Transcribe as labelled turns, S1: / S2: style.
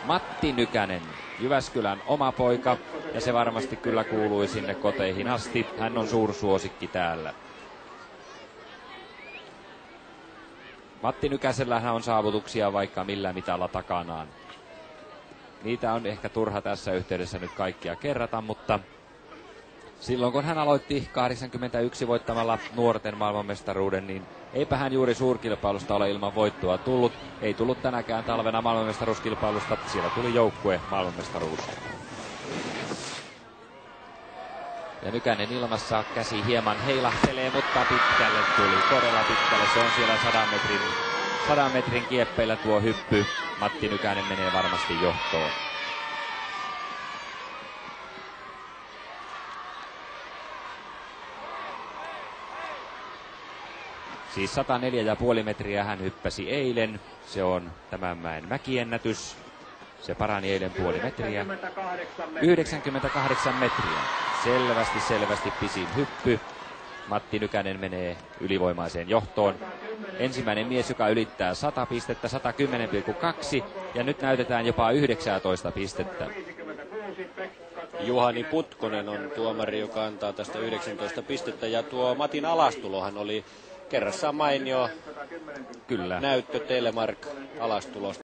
S1: Matti Nykänen, Jyväskylän oma poika, ja se varmasti kyllä kuului sinne koteihin asti. Hän on suursuosikki täällä. Matti Nykäsellähän on saavutuksia vaikka millä mitalla takanaan. Niitä on ehkä turha tässä yhteydessä nyt kaikkia kerrata, mutta silloin kun hän aloitti 81 voittamalla nuorten maailmanmestaruuden, niin eipä hän juuri suurkilpailusta ole ilman voittoa tullut. Ei tullut tänäkään talvena maailmanmestaruuskilpailusta, siellä tuli joukkue maailmanmestaruus. Ja Nykänen ilmassa, käsi hieman heilahtelee, mutta pitkälle tuli, todella pitkälle. Se on siellä 100 metrin kieppeillä tuo hyppy. Matti Nykänen menee varmasti johtoon. Siis 104,5 metriä hän hyppäsi eilen. Se on tämän mäen mäkiennätys. Se parani eilen puoli metriä. 98 metriä. Selvästi pisin hyppy. Matti Nykänen menee ylivoimaiseen johtoon. Ensimmäinen mies, joka ylittää 100 pistettä, 110,2. Ja nyt näytetään jopa 19 pistettä.
S2: Juhani Putkonen on tuomari, joka antaa tästä 19 pistettä. Ja tuo Matin alastulohan oli kerrassaan mainio
S1: Kyllä.
S2: näyttö Telemark alastulosta.